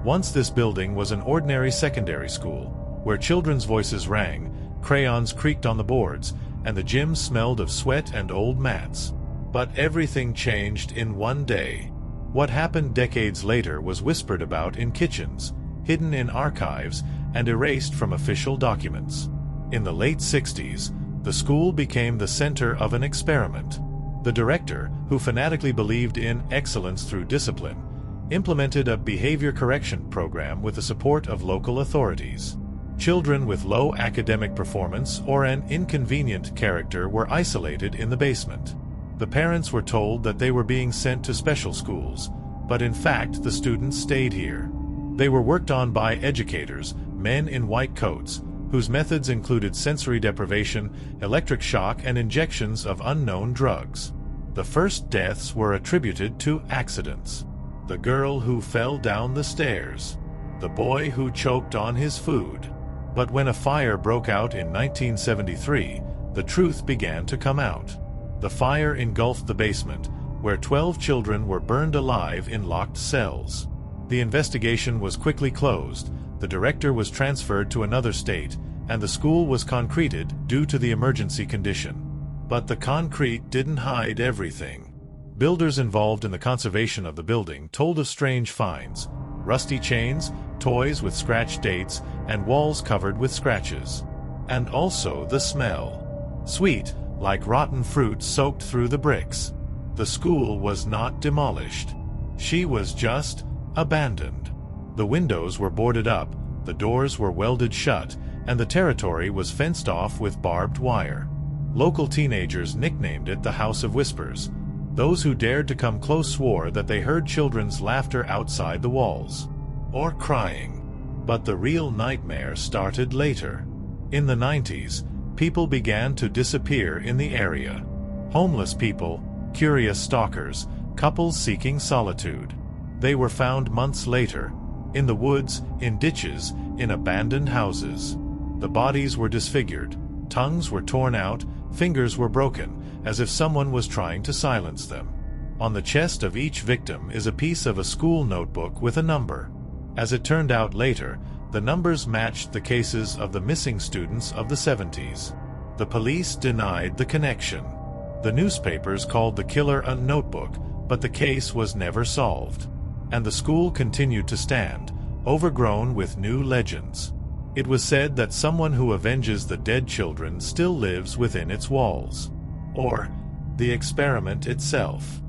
Once this building was an ordinary secondary school, where children's voices rang, crayons creaked on the boards, and the gym smelled of sweat and old mats. But everything changed in one day. What happened decades later was whispered about in kitchens, hidden in archives, and erased from official documents. In the late 60s, the school became the center of an experiment. The director, who fanatically believed in excellence through discipline, implemented a behavior correction program with the support of local authorities. Children with low academic performance or an inconvenient character were isolated in the basement. The parents were told that they were being sent to special schools, but in fact the students stayed here. They were worked on by educators, men in white coats, whose methods included sensory deprivation, electric shock, and injections of unknown drugs. The first deaths were attributed to accidents. The girl who fell down the stairs. The boy who choked on his food. But when a fire broke out in 1973, the truth began to come out. The fire engulfed the basement, where 12 children were burned alive in locked cells. The investigation was quickly closed, the director was transferred to another state, and the school was concreted due to the emergency condition. But the concrete didn't hide everything. Builders involved in the conservation of the building told of strange finds: rusty chains, toys with scratch dates, and walls covered with scratches. And also the smell. Sweet, like rotten fruit soaked through the bricks. The school was not demolished. She was just abandoned. The windows were boarded up, the doors were welded shut, and the territory was fenced off with barbed wire. Local teenagers nicknamed it the House of Whispers. Those who dared to come close swore that they heard children's laughter outside the walls. Or crying. But the real nightmare started later. In the 90s, people began to disappear in the area. Homeless people, curious stalkers, couples seeking solitude. They were found months later, in the woods, in ditches, in abandoned houses. The bodies were disfigured, tongues were torn out, fingers were broken, as if someone was trying to silence them. On the chest of each victim is a piece of a school notebook with a number. As it turned out later, the numbers matched the cases of the missing students of the 70s. The police denied the connection. The newspapers called the killer a notebook, but the case was never solved. And the school continued to stand, overgrown with new legends. It was said that someone who avenges the dead children still lives within its walls. Or the experiment itself.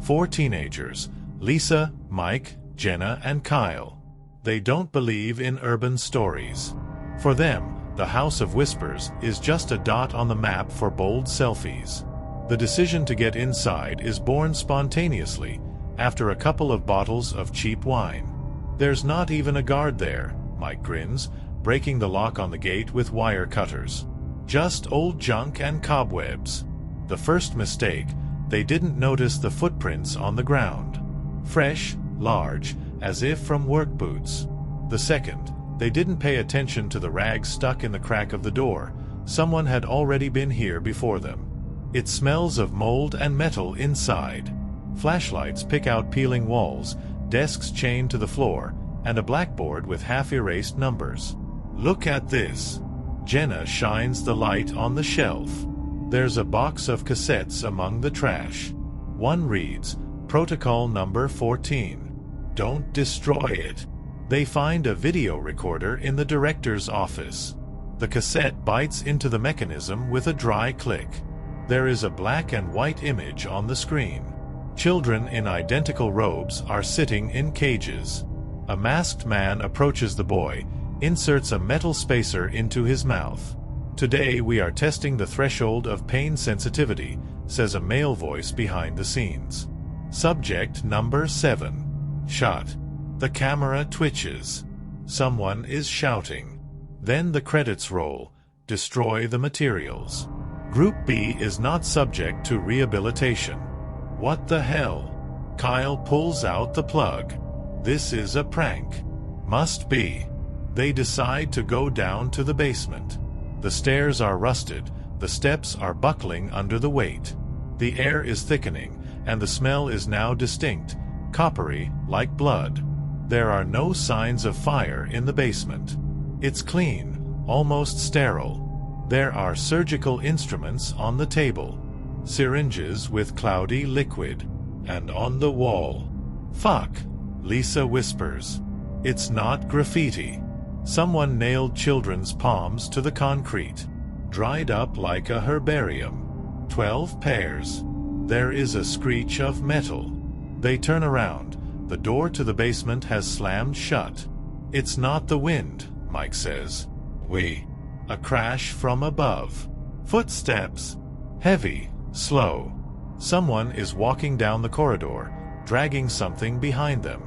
4 teenagers, Lisa, Mike, Jenna, and Kyle. They don't believe in urban stories. For them, the House of Whispers is just a dot on the map for bold selfies. The decision to get inside is born spontaneously, after a couple of bottles of cheap wine. There's not even a guard there, Mike grins, breaking the lock on the gate with wire cutters. Just old junk and cobwebs. The first mistake, they didn't notice the footprints on the ground. Fresh, large, as if from work boots. The second, they didn't pay attention to the rags stuck in the crack of the door. Someone had already been here before them. It smells of mold and metal inside. Flashlights pick out peeling walls, desks chained to the floor, and a blackboard with half-erased numbers. Look at this. Jenna shines the light on the shelf. There's a box of cassettes among the trash. One reads, Protocol number 14. Don't destroy it. They find a video recorder in the director's office. The cassette bites into the mechanism with a dry click. There is a black and white image on the screen. Children in identical robes are sitting in cages. A masked man approaches the boy, inserts a metal spacer into his mouth. Today we are testing the threshold of pain sensitivity, says a male voice behind the scenes. Subject number 7. Shot. The camera twitches. Someone is shouting. Then the credits roll. Destroy the materials. Group B is not subject to rehabilitation. What the hell? Kyle pulls out the plug. This is a prank. Must be. They decide to go down to the basement. The stairs are rusted, the steps are buckling under the weight. The air is thickening, and the smell is now distinct, coppery, like blood. There are no signs of fire in the basement. It's clean, almost sterile. There are surgical instruments on the table, syringes with cloudy liquid, and on the wall. "Fuck," Lisa whispers. It's not graffiti. Someone nailed children's palms to the concrete, dried up like a herbarium. 12 pairs. There is a screech of metal. They turn around. The door to the basement has slammed shut. "It's not the wind," Mike says. A crash from above. Footsteps. Heavy, slow. Someone is walking down the corridor, dragging something behind them.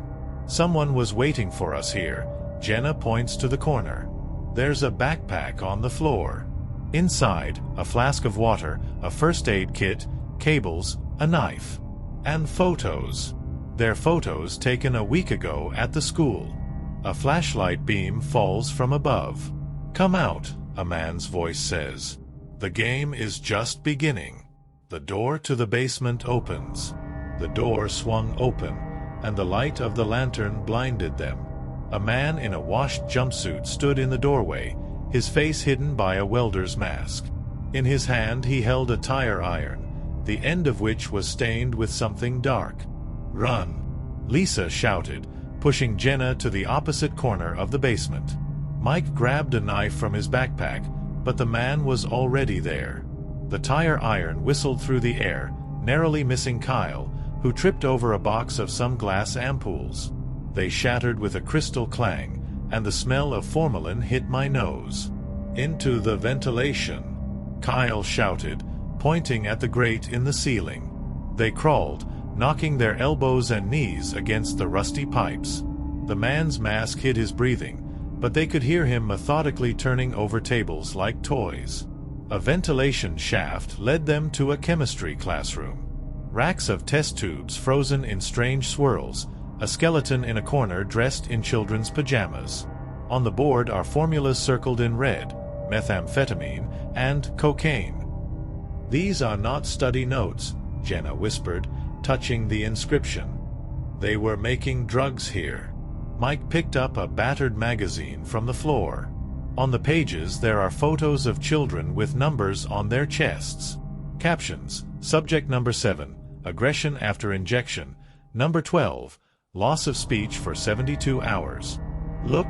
"Someone was waiting for us here," Jenna points to the corner. There's a backpack on the floor. Inside, a flask of water, a first aid kit, cables, a knife. And photos. They're photos taken a week ago at the school. A flashlight beam falls from above. "Come out," a man's voice says. "The game is just beginning." The door to the basement opens. The door swung open, and the light of the lantern blinded them. A man in a washed jumpsuit stood in the doorway, his face hidden by a welder's mask. In his hand he held a tire iron, the end of which was stained with something dark. "Run!" Lisa shouted, pushing Jenna to the opposite corner of the basement. Mike grabbed a knife from his backpack, but the man was already there. The tire iron whistled through the air, narrowly missing Kyle, who tripped over a box of some glass ampoules. They shattered with a crystal clang, and the smell of formalin hit my nose. "Into the ventilation," Kyle shouted, pointing at the grate in the ceiling. They crawled, knocking their elbows and knees against the rusty pipes. The man's mask hid his breathing, but they could hear him methodically turning over tables like toys. A ventilation shaft led them to a chemistry classroom. Racks of test tubes frozen in strange swirls, a skeleton in a corner dressed in children's pajamas. On the board are formulas circled in red, methamphetamine, and cocaine. "These are not study notes," Jenna whispered, touching the inscription. "They were making drugs here." Mike picked up a battered magazine from the floor. On the pages there are photos of children with numbers on their chests. Captions: Subject number 7, aggression after injection. Number 12, loss of speech for 72 hours. "Look,"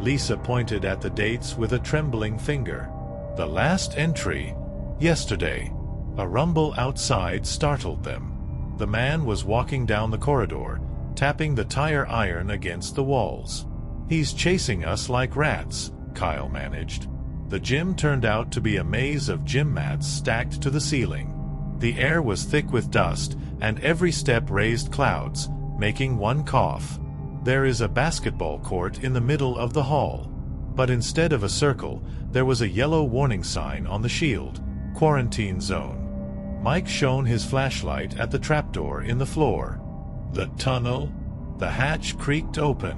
Lisa pointed at the dates with a trembling finger. "The last entry, yesterday." A rumble outside startled them. The man was walking down the corridor, tapping the tire iron against the walls. "He's chasing us like rats," Kyle managed. The gym turned out to be a maze of gym mats stacked to the ceiling. The air was thick with dust, and every step raised clouds, making one cough. There is a basketball court in the middle of the hall. But instead of a circle, there was a yellow warning sign on the shield, "Quarantine Zone." Mike shone his flashlight at the trapdoor in the floor. The tunnel? The hatch creaked open.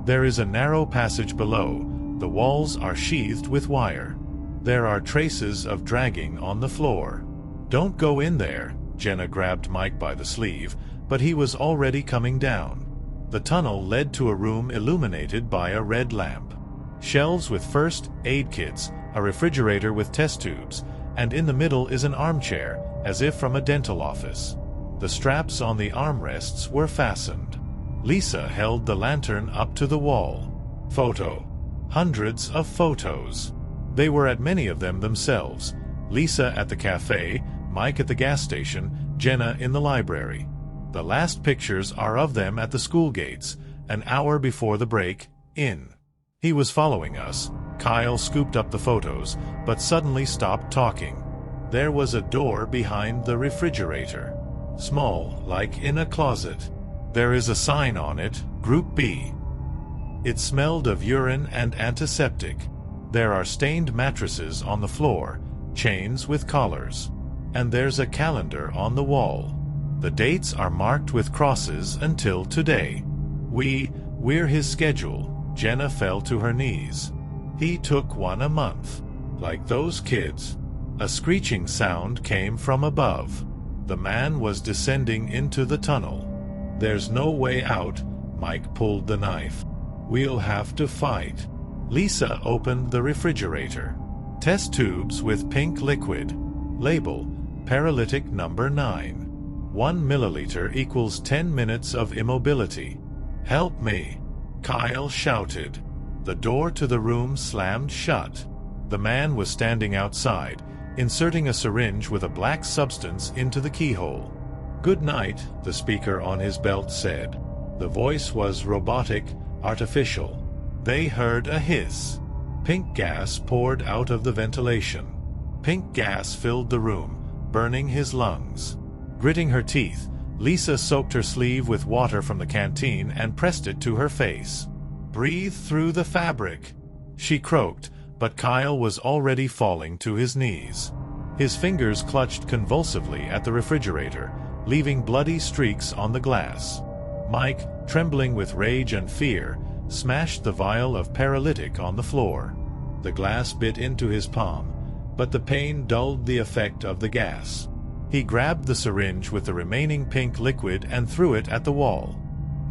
There is a narrow passage below. The walls are sheathed with wire. There are traces of dragging on the floor. "Don't go in there," Jenna grabbed Mike by the sleeve, but he was already coming down. The tunnel led to a room illuminated by a red lamp. Shelves with first aid kits, a refrigerator with test tubes, and in the middle is an armchair, as if from a dental office. The straps on the armrests were fastened. Lisa held the lantern up to the wall. Photo. Hundreds of photos. They were at many of them themselves. Lisa at the cafe, Mike at the gas station, Jenna in the library. The last pictures are of them at the school gates, an hour before the break, in. He was following us. Kyle scooped up the photos, but suddenly stopped talking. There was a door behind the refrigerator. Small, like in a closet. There is a sign on it, Group B. It smelled of urine and antiseptic. There are stained mattresses on the floor, chains with collars. And there's a calendar on the wall. The dates are marked with crosses until today. We're his schedule. Jenna fell to her knees. He took one a month. Like those kids. A screeching sound came from above. The man was descending into the tunnel. "There's no way out." Mike pulled the knife. "We'll have to fight." Lisa opened the refrigerator. Test tubes with pink liquid. Label, paralytic number 9. 1 milliliter equals 10 minutes of immobility. "Help me!" Kyle shouted. The door to the room slammed shut. The man was standing outside, inserting a syringe with a black substance into the keyhole. "Good night," the speaker on his belt said. The voice was robotic, artificial. They heard a hiss. Pink gas poured out of the ventilation. Pink gas filled the room, burning his lungs. Gritting her teeth, Lisa soaked her sleeve with water from the canteen and pressed it to her face. "Breathe through the fabric," she croaked, but Kyle was already falling to his knees. His fingers clutched convulsively at the refrigerator, leaving bloody streaks on the glass. Mike, trembling with rage and fear, smashed the vial of paralytic on the floor. The glass bit into his palm, but the pain dulled the effect of the gas. He grabbed the syringe with the remaining pink liquid and threw it at the wall.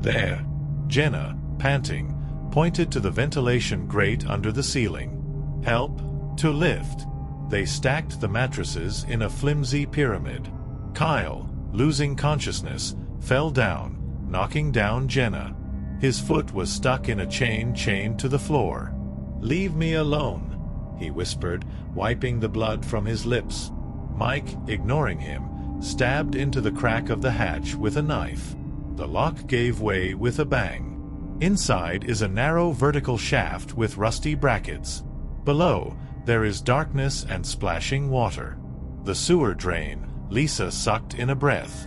"There!" Jenna, panting, pointed to the ventilation grate under the ceiling. "Help to lift." They stacked the mattresses in a flimsy pyramid. Kyle, losing consciousness, fell down, knocking down Jenna. His foot was stuck in a chain chained to the floor. "Leave me alone," he whispered, wiping the blood from his lips. Mike, ignoring him, stabbed into the crack of the hatch with a knife. The lock gave way with a bang. Inside is a narrow vertical shaft with rusty brackets. Below, there is darkness and splashing water. The sewer drain, Lisa sucked in a breath.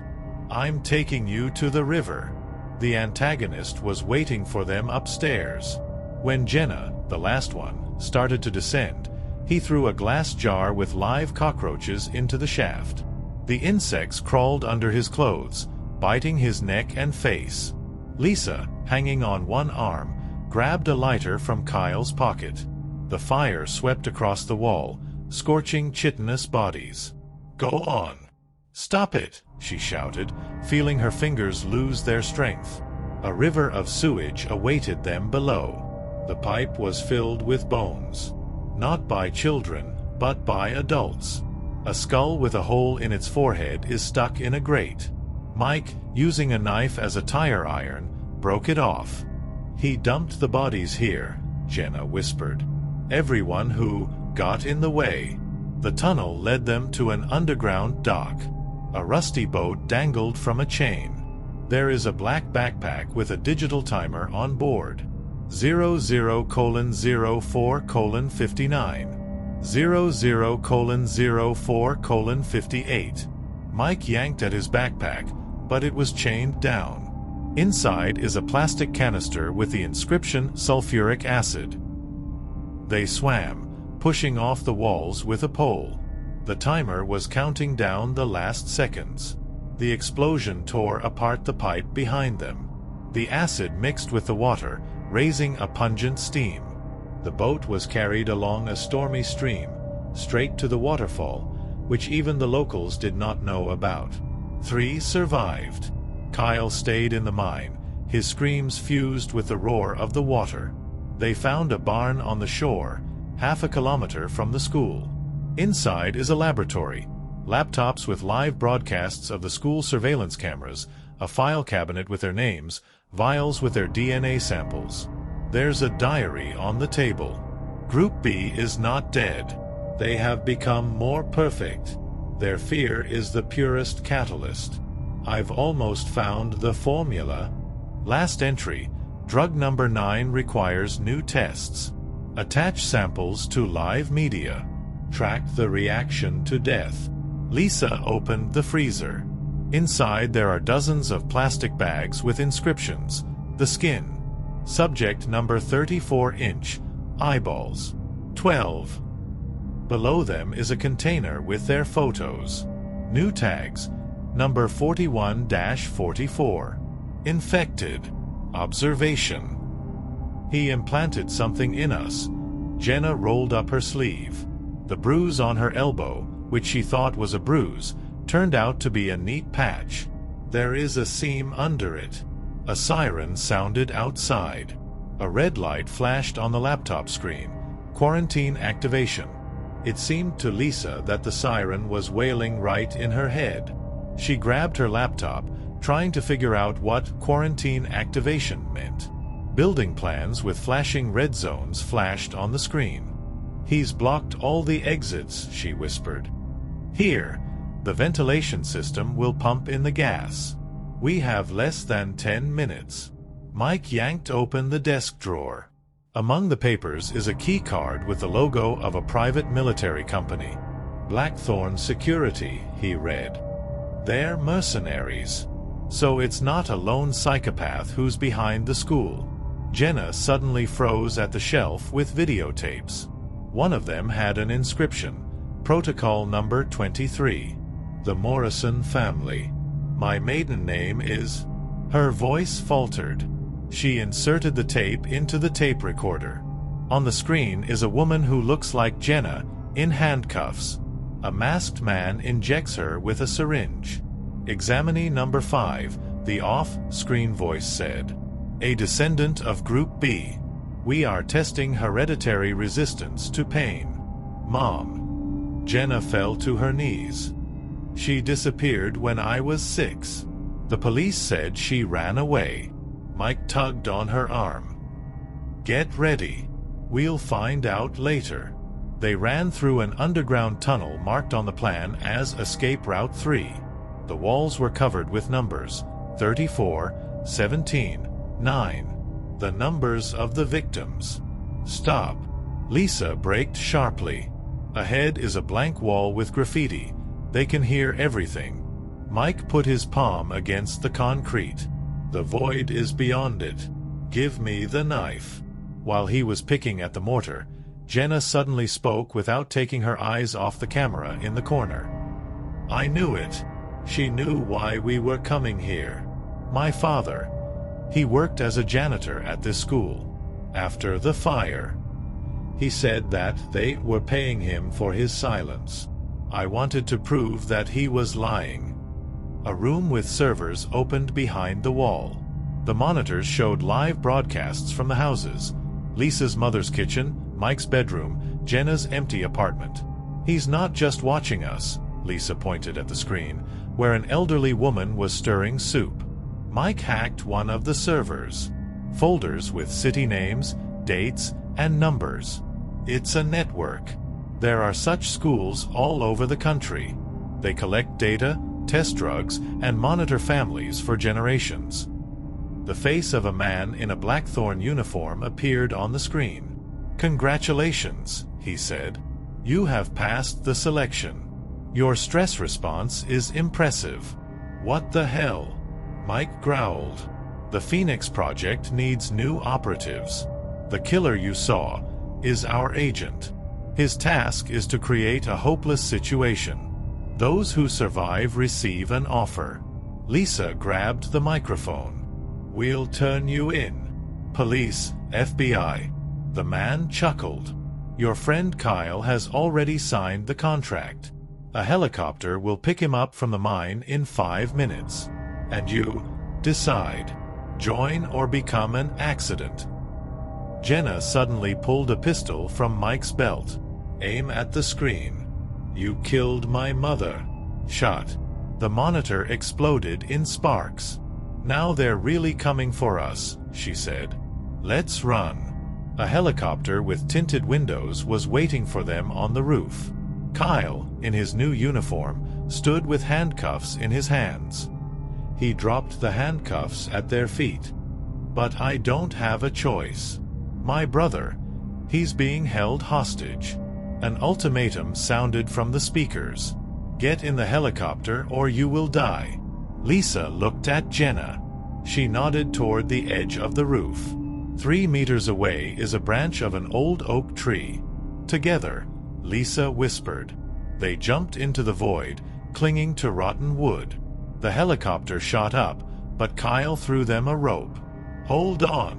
"I'm taking you to the river." The antagonist was waiting for them upstairs. When Jenna, the last one, started to descend, he threw a glass jar with live cockroaches into the shaft. The insects crawled under his clothes, biting his neck and face. Lisa, hanging on one arm, grabbed a lighter from Kyle's pocket. The fire swept across the wall, scorching chitinous bodies. "Go on!" "Stop it!" she shouted, feeling her fingers lose their strength. A river of sewage awaited them below. The pipe was filled with bones. Not by children, but by adults. A skull with a hole in its forehead is stuck in a grate. Mike, using a knife as a tire iron, broke it off. "He dumped the bodies here," Jenna whispered. "Everyone who got in the way." The tunnel led them to an underground dock. A rusty boat dangled from a chain. There is a black backpack with a digital timer on board. 00:04:59. 00:04:58. Mike yanked at his backpack, but it was chained down. Inside is a plastic canister with the inscription sulfuric acid. They swam, pushing off the walls with a pole. The timer was counting down the last seconds. The explosion tore apart the pipe behind them. The acid mixed with the water, raising a pungent steam. The boat was carried along a stormy stream, straight to the waterfall, which even the locals did not know about. 3 survived. Kyle stayed in the mine, his screams fused with the roar of the water. They found a barn on the shore, half a kilometer from the school. Inside is a laboratory, laptops with live broadcasts of the school surveillance cameras, a file cabinet with their names, vials with their DNA samples. There's a diary on the table. Group B is not dead. They have become more perfect. Their fear is the purest catalyst. I've almost found the formula. Last entry, drug number 9 requires new tests. Attach samples to live media. Track the reaction to death. Lisa opened the freezer. Inside there are dozens of plastic bags with inscriptions. The skin. Subject number 34-inch. Eyeballs. 12. Below them is a container with their photos. New tags. Number 41-44. Infected. Observation. He implanted something in us. Jenna rolled up her sleeve. The bruise on her elbow, which she thought was a bruise, turned out to be a neat patch. There is a seam under it. A siren sounded outside. A red light flashed on the laptop screen. Quarantine activation. It seemed to Lisa that the siren was wailing right in her head. She grabbed her laptop, trying to figure out what quarantine activation meant. Building plans with flashing red zones flashed on the screen. "He's blocked all the exits," she whispered. "Here, the ventilation system will pump in the gas. We have less than 10 minutes. Mike yanked open the desk drawer. Among the papers is a key card with the logo of a private military company. "Blackthorn Security," he read. "They're mercenaries. So it's not a lone psychopath who's behind the school." Jenna suddenly froze at the shelf with videotapes. One of them had an inscription, "Protocol number 23. The Morrison family. My maiden name is..." Her voice faltered. She inserted the tape into the tape recorder. On the screen is a woman who looks like Jenna, in handcuffs. A masked man injects her with a syringe. "Examinee number 5, the off-screen voice said. A descendant of Group B. We are testing hereditary resistance to pain. Mom." Jenna fell to her knees. "She disappeared when I was 6. The police said she ran away." Mike tugged on her arm. "Get ready. We'll find out later." They ran through an underground tunnel marked on the plan as Escape Route 3. The walls were covered with numbers, 34, 17, 9. The numbers of the victims. "Stop." Lisa braked sharply. Ahead is a blank wall with graffiti. They can hear everything. Mike put his palm against the concrete. "The void is beyond it. Give me the knife." While he was picking at the mortar, Jenna suddenly spoke without taking her eyes off the camera in the corner. "I knew it. She knew why we were coming here. My father. He worked as a janitor at this school. After the fire. He said that they were paying him for his silence. I wanted to prove that he was lying." A room with servers opened behind the wall. The monitors showed live broadcasts from the houses. Lisa's mother's kitchen, Mike's bedroom, Jenna's empty apartment. "He's not just watching us," Lisa pointed at the screen, where an elderly woman was stirring soup. Mike hacked one of the servers. Folders with city names, dates, and numbers. It's a network. There are such schools all over the country. They collect data, test drugs, and monitor families for generations. The face of a man in a Blackthorn uniform appeared on the screen. "Congratulations," he said. "You have passed the selection. Your stress response is impressive." "What the hell?" Mike growled. "The Phoenix Project needs new operatives. The killer you saw is our agent. His task is to create a hopeless situation. Those who survive receive an offer." Lisa grabbed the microphone. "We'll turn you in. Police, FBI." The man chuckled. "Your friend Kyle has already signed the contract. A helicopter will pick him up from the mine in 5 minutes. And you decide. Join or become an accident." Jenna suddenly pulled a pistol from Mike's belt. "Aim at the screen." "You killed my mother." Shot. The monitor exploded in sparks. "Now they're really coming for us," she said. "Let's run." A helicopter with tinted windows was waiting for them on the roof. Kyle, in his new uniform, stood with handcuffs in his hands. He dropped the handcuffs at their feet. "But I don't have a choice. My brother, he's being held hostage." An ultimatum sounded from the speakers. "Get in the helicopter or you will die." Lisa looked at Jenna. She nodded toward the edge of the roof. 3 meters away is a branch of an old oak tree. "Together," Lisa whispered. They jumped into the void, clinging to rotten wood. The helicopter shot up, but Kyle threw them a rope. "Hold on."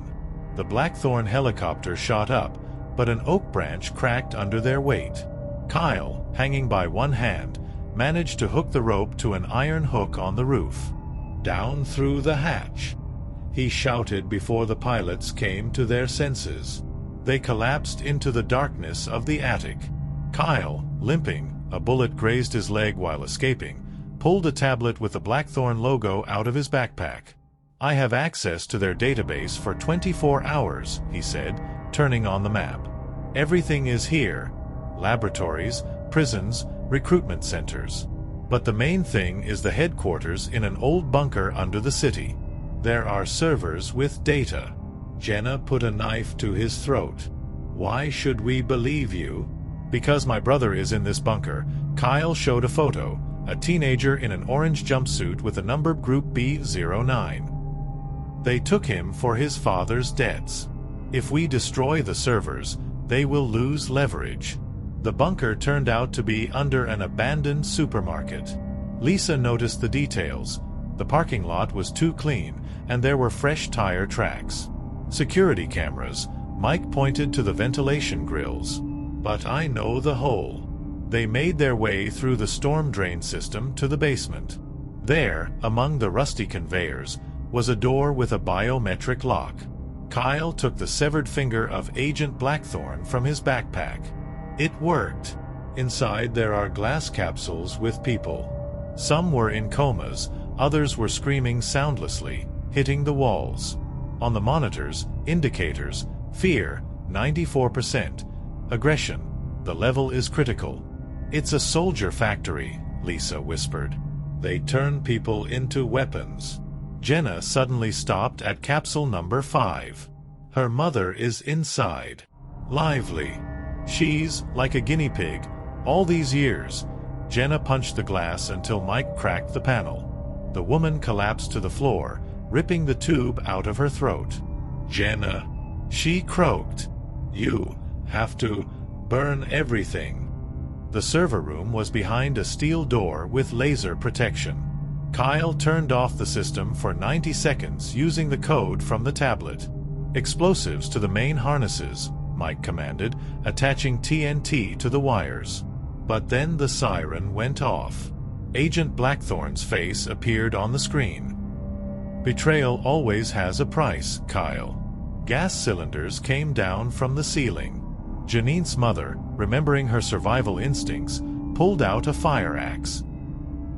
The Blackthorn helicopter shot up, but an oak branch cracked under their weight. Kyle, hanging by one hand, managed to hook the rope to an iron hook on the roof. "Down through the hatch," he shouted before the pilots came to their senses. They collapsed into the darkness of the attic. Kyle, limping, a bullet grazed his leg while escaping, pulled a tablet with the Blackthorn logo out of his backpack. "I have access to their database for 24 hours, he said, turning on the map. "Everything is here. Laboratories, prisons, recruitment centers. But the main thing is the headquarters in an old bunker under the city. There are servers with data." Jenna put a knife to his throat. "Why should we believe you?" "Because my brother is in this bunker." Kyle showed a photo, a teenager in an orange jumpsuit with the number Group B09. "They took him for his father's debts. If we destroy the servers, they will lose leverage." The bunker turned out to be under an abandoned supermarket. Lisa noticed the details. The parking lot was too clean, and there were fresh tire tracks. "Security cameras," Mike pointed to the ventilation grills. "But I know the hole." They made their way through the storm drain system to the basement. There, among the rusty conveyors, was a door with a biometric lock. Kyle took the severed finger of Agent Blackthorn from his backpack. It worked. Inside there are glass capsules with people. Some were in comas, others were screaming soundlessly, hitting the walls. On the monitors, indicators: fear, 94%. Aggression, the level is critical. "It's a soldier factory," Lisa whispered. "They turn people into weapons." Jenna suddenly stopped at capsule number 5. Her mother is inside. Lively. She's like a guinea pig. All these years. Jenna punched the glass until Mike cracked the panel. The woman collapsed to the floor, ripping the tube out of her throat. "Jenna," she croaked, "you have to burn everything." The server room was behind a steel door with laser protection. Kyle turned off the system for 90 seconds using the code from the tablet. "Explosives to the main harnesses," Mike commanded, attaching TNT to the wires. But then the siren went off. Agent Blackthorn's face appeared on the screen. "Betrayal always has a price, Kyle." Gas cylinders came down from the ceiling. Janine's mother, remembering her survival instincts, pulled out a fire axe.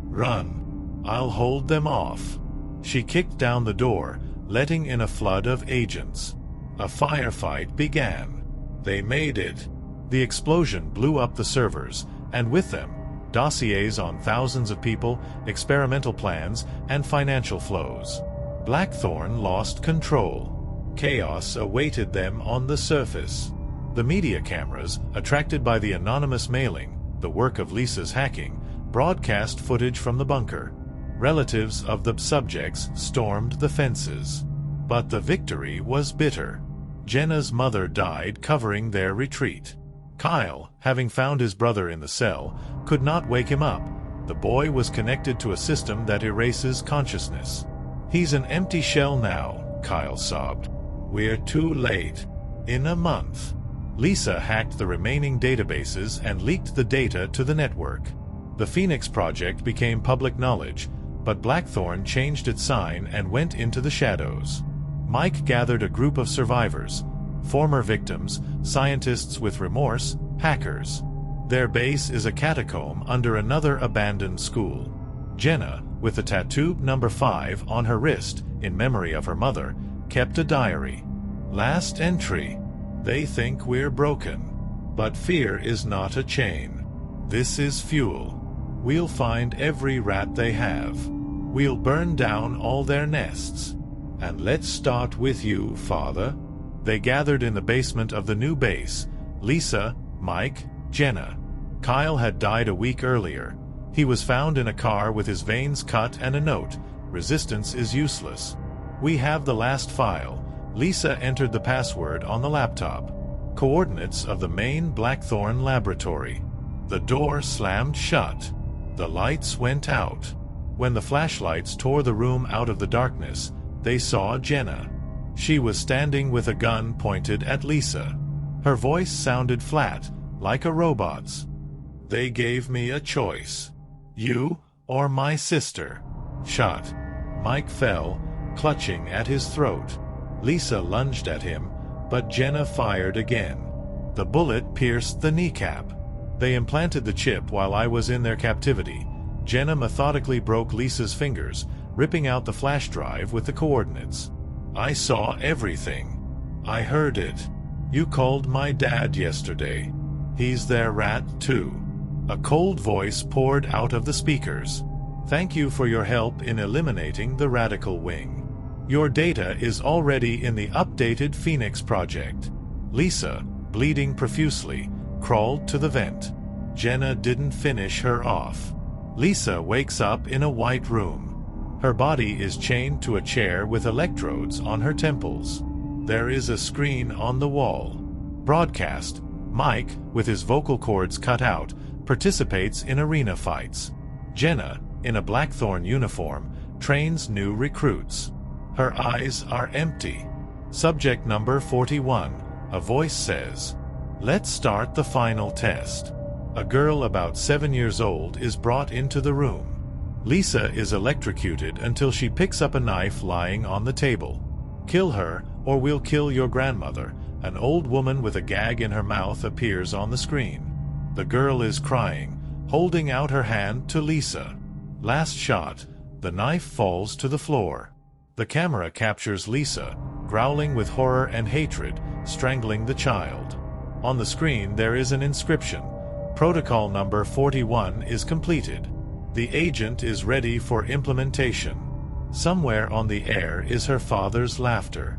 "Run. I'll hold them off." She kicked down the door, letting in a flood of agents. A firefight began. They made it. The explosion blew up the servers, and with them, dossiers on thousands of people, experimental plans, and financial flows. Blackthorn lost control. Chaos awaited them on the surface. The media cameras, attracted by the anonymous mailing, the work of Lisa's hacking, broadcast footage from the bunker. Relatives of the subjects stormed the fences. But the victory was bitter. Jenna's mother died covering their retreat. Kyle, having found his brother in the cell, could not wake him up. The boy was connected to a system that erases consciousness. "He's an empty shell now," Kyle sobbed. "We're too late. In a month." Lisa hacked the remaining databases and leaked the data to the network. The Phoenix Project became public knowledge, but Blackthorn changed its sign and went into the shadows. Mike gathered a group of survivors, former victims, scientists with remorse, hackers. Their base is a catacomb under another abandoned school. Jenna, with the tattoo number 5 on her wrist, in memory of her mother, kept a diary. Last entry. "They think we're broken. But fear is not a chain. This is fuel. We'll find every rat they have. We'll burn down all their nests. And let's start with you, Father." They gathered in the basement of the new base. Lisa, Mike, Jenna. Kyle had died a week earlier. He was found in a car with his veins cut and a note: "Resistance is useless." "We have the last file." Lisa entered the password on the laptop. Coordinates of the main Blackthorn laboratory. The door slammed shut. The lights went out. When the flashlights tore the room out of the darkness, they saw Jenna. She was standing with a gun pointed at Lisa. Her voice sounded flat, like a robot's. "They gave me a choice. You or my sister? Shot. Mike fell, clutching at his throat. Lisa lunged at him, but Jenna fired again. The bullet pierced the kneecap. They implanted the chip while I was in their captivity. Jenna methodically broke Lisa's fingers, ripping out the flash drive with the coordinates. I saw everything. I heard it. You called my dad yesterday. He's their rat too. A cold voice poured out of the speakers. Thank you for your help in eliminating the radical wing. Your data is already in the updated Phoenix project. Lisa, bleeding profusely, crawled to the vent. Jenna didn't finish her off. Lisa wakes up in a white room. Her body is chained to a chair with electrodes on her temples. There is a screen on the wall. Broadcast. Mike, with his vocal cords cut out, participates in arena fights. Jenna, in a blackthorn uniform, trains new recruits. Her eyes are empty. Subject number 41, a voice says, "Let's start the final test." A girl about 7 years old is brought into the room. Lisa is electrocuted until she picks up a knife lying on the table. "Kill her, or we'll kill your grandmother." An old woman with a gag in her mouth appears on the screen. The girl is crying, holding out her hand to Lisa. Last shot, the knife falls to the floor. The camera captures Lisa, growling with horror and hatred, strangling the child. On the screen there is an inscription. Protocol number 41 is completed. The agent is ready for implementation. Somewhere on the air is her father's laughter.